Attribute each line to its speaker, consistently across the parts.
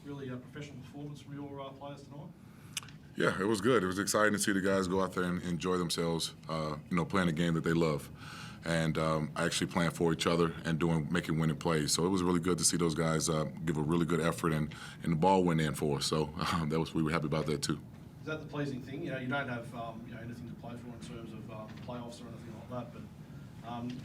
Speaker 1: really professional performance from your players tonight?
Speaker 2: Yeah, it was good. It was exciting to see the guys go out there and enjoy themselves, playing a game that they love. And actually playing for each other and making winning plays. So it was really good to see those guys give a really good effort, and the ball went in for us. So we were happy about that too.
Speaker 1: Is that the pleasing thing? You don't have anything to play for in terms of playoffs or anything like that, but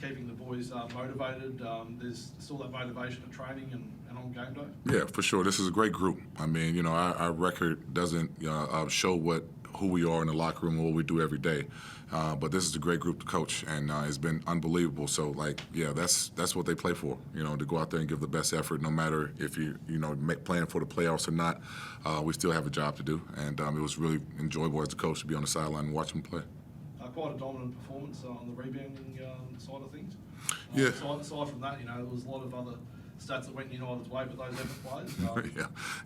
Speaker 1: keeping the boys motivated. There's still that motivation at training and on game day.
Speaker 2: Yeah, for sure. This is a great group. I mean, our record doesn't show who we are in the locker room and what we do every day. But this is a great group to coach, and it's been unbelievable. So, that's what they play for, to go out there and give the best effort, no matter if playing for the playoffs or not. We still have a job to do, and it was really enjoyable as a coach to be on the sideline and watch them play.
Speaker 1: Quite a dominant performance on the rebounding side of things.
Speaker 2: Yeah.
Speaker 1: Aside from that, there was a lot of other stats that went United's way, but those effort plays.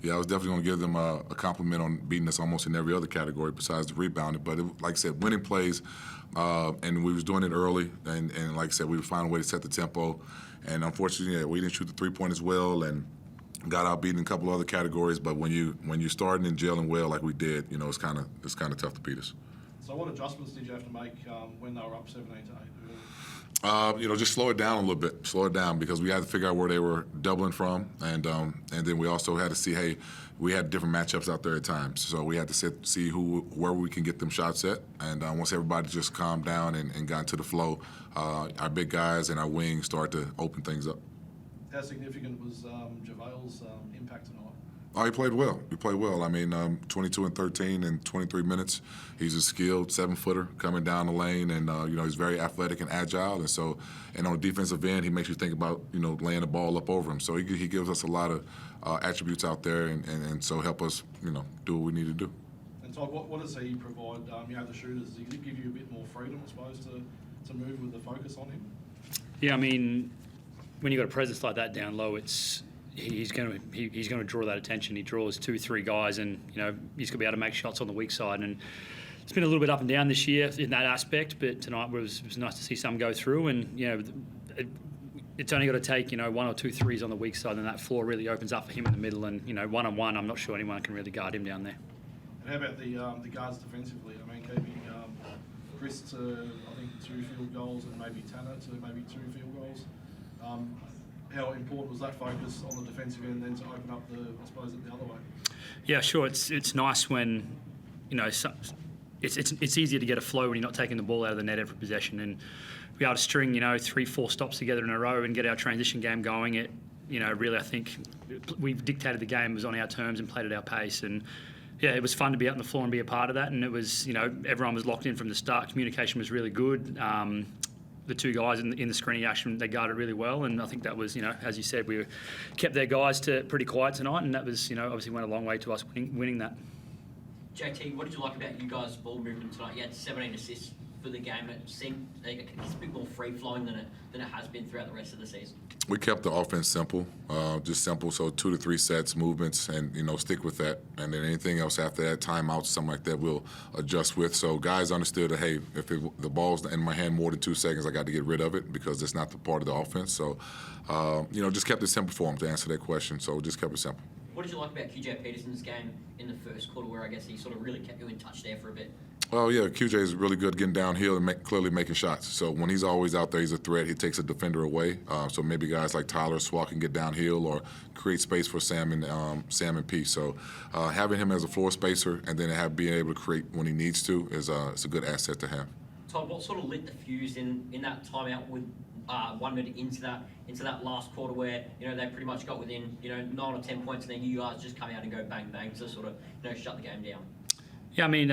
Speaker 2: Yeah. I was definitely going to give them a compliment on beating us almost in every other category besides the rebounding. But like I said, winning plays, and we was doing it early, and like I said, we would find a way to set the tempo. And unfortunately, we didn't shoot the three-point as well, and got outbeaten in a couple of other categories. But when you're starting and gelling well like we did, it's kind of tough to beat us.
Speaker 1: So what adjustments did you have to make when they were up 17-8?
Speaker 2: Just slow it down a little bit. Slow it down because we had to figure out where they were doubling from, and then we also had to see, hey, we had different matchups out there at times, so we had to see where we can get them shots at. And once everybody just calmed down and got into the flow, our big guys and our wings started to open things up.
Speaker 1: How significant was Javal's impact tonight?
Speaker 2: Oh, he played well. I mean, 22 and 13 in 23 minutes. He's a skilled 7-footer coming down the lane, and he's very athletic and agile. And on the defensive end, he makes you think about laying the ball up over him. So he gives us a lot of attributes out there, and so help us do what we need to do.
Speaker 1: And Todd, what does he provide? The shooters. Does he give you a bit more freedom, I suppose, to move with the focus on him?
Speaker 3: Yeah, I mean, when you've got a presence like that down low, he's going to draw that attention. He draws 2-3 guys, and he's going to be able to make shots on the weak side. And it's been a little bit up and down this year in that aspect, but tonight it was nice to see some go through. And it's only got to take 1 or 2 threes on the weak side, and that floor really opens up for him in the middle. And 1-on-1, I'm not sure anyone can really guard him down there.
Speaker 1: And how about the guards defensively? I mean, keeping Chris to I think 2 field goals and maybe Tanner to maybe 2 field goals. How important was that focus on the defensive end then to open up the other way?
Speaker 3: Yeah, sure. It's nice when, it's easier to get a flow when you're not taking the ball out of the net every possession, and be able to string 3-4 stops together in a row and get our transition game going. It really, I think we've dictated the game, was on our terms and played at our pace, and yeah, it was fun to be out on the floor and be a part of that. And it was everyone was locked in from the start. Communication was really good. The 2 guys in the screening action, they guarded really well, and I think that was, as you said, we kept their guys to pretty quiet tonight, and that was, obviously went a long way to us winning that.
Speaker 4: JT, what did you like about you guys' ball movement tonight? You had 17 assists for the game. It seemed like it's a bit more free-flowing than it has been throughout the rest of the season.
Speaker 2: We kept the offense simple, just simple, so 2 to 3 sets, movements, and, stick with that. And then anything else after that, timeouts, something like that, we'll adjust with. So guys understood that, hey, if the ball's in my hand more than 2 seconds, I got to get rid of it because it's not the part of the offense. So, just kept it simple for them to answer that question, so just kept it simple.
Speaker 4: What did you like about QJ Peterson's game in the first quarter where I guess he sort of really kept you in touch there for a bit?
Speaker 2: Well, yeah, QJ is really good getting downhill and clearly making shots. So when he's always out there, he's a threat. He takes a defender away. So maybe guys like Tyler Swat can get downhill or create space for Sam and P. So having him as a floor spacer and then being able to create when he needs to is a good asset to have.
Speaker 4: Todd, what sort of lit the fuse in that timeout with 1 minute into that last quarter where they pretty much got within 9 or 10 points, and then you guys just come out and go bang bang to sort of shut the game down?
Speaker 3: Yeah, I mean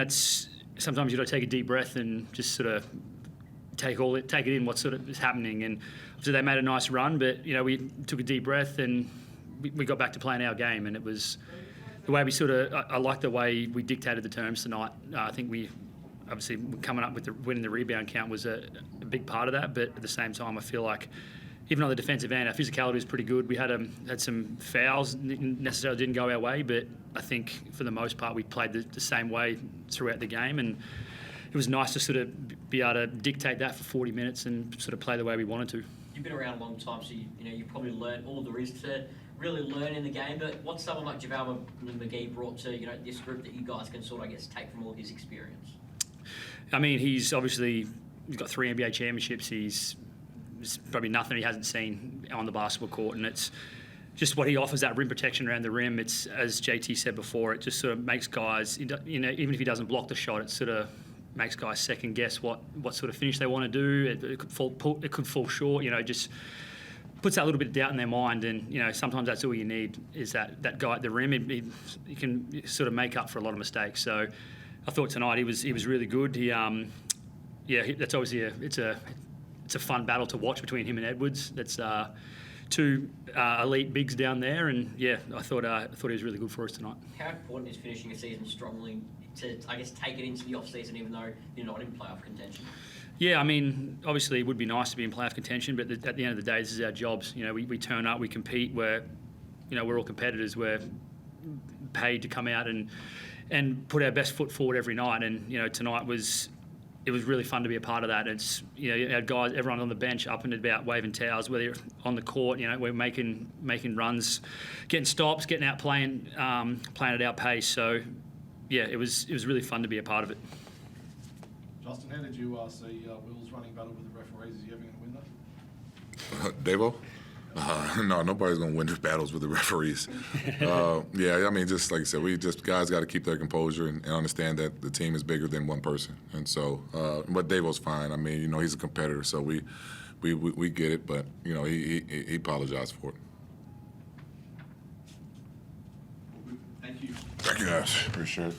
Speaker 3: sometimes you got to take a deep breath and just sort of take it in what sort of is happening. And obviously they made a nice run, but we took a deep breath and we got back to playing our game. And it was the way I like the way we dictated the terms tonight. I think we obviously coming up with winning the rebound count was a big part of that. But at the same time, I feel like even on the defensive end, our physicality was pretty good. We had some fouls, necessarily didn't go our way, but I think for the most part we played the same way throughout the game, and it was nice to sort of be able to dictate that for 40 minutes and sort of play the way we wanted to.
Speaker 4: You've been around a long time, so you probably learned all there is to really learn in the game. But what's someone like Javal and McGee brought to this group that you guys can sort of, I guess, take from all his experience?
Speaker 3: I mean, he's got 3 NBA championships. There's probably nothing he hasn't seen on the basketball court, and it's just what he offers, that rim protection around the rim. It's, as JT said before, it just sort of makes guys, even if he doesn't block the shot, it sort of makes guys second guess what sort of finish they want to do. It could fall short. Just puts that little bit of doubt in their mind, and sometimes that's all you need is that guy at the rim. He can sort of make up for a lot of mistakes. So I thought tonight he was really good. That's obviously it's a fun battle to watch between him and Edwards. That's 2 elite bigs down there, and I thought he was really good for us tonight.
Speaker 4: How important is finishing a season strongly to, I guess, take it into the off season, even though you're not in playoff contention?
Speaker 3: Yeah, I mean, obviously it would be nice to be in playoff contention, but at the end of the day, this is our jobs. We turn up, we compete. We're all competitors. We're paid to come out and put our best foot forward every night. And tonight was really fun to be a part of that. It's our guys, everyone on the bench, up and about waving towels. Whether you're on the court, we're making runs, getting stops, getting out playing at our pace. So it was really fun to be a part of it.
Speaker 1: Justin, how did you see Will's running battle with the referees? Is he ever going to win that?
Speaker 2: Davo? No, nobody's going to win the battles with the referees. I mean, just like I said, guys got to keep their composure and understand that the team is bigger than one person. And so, but Davo's fine. I mean, he's a competitor, so we get it. But he apologized for it.
Speaker 1: Thank you.
Speaker 2: Thank you, guys. Appreciate it.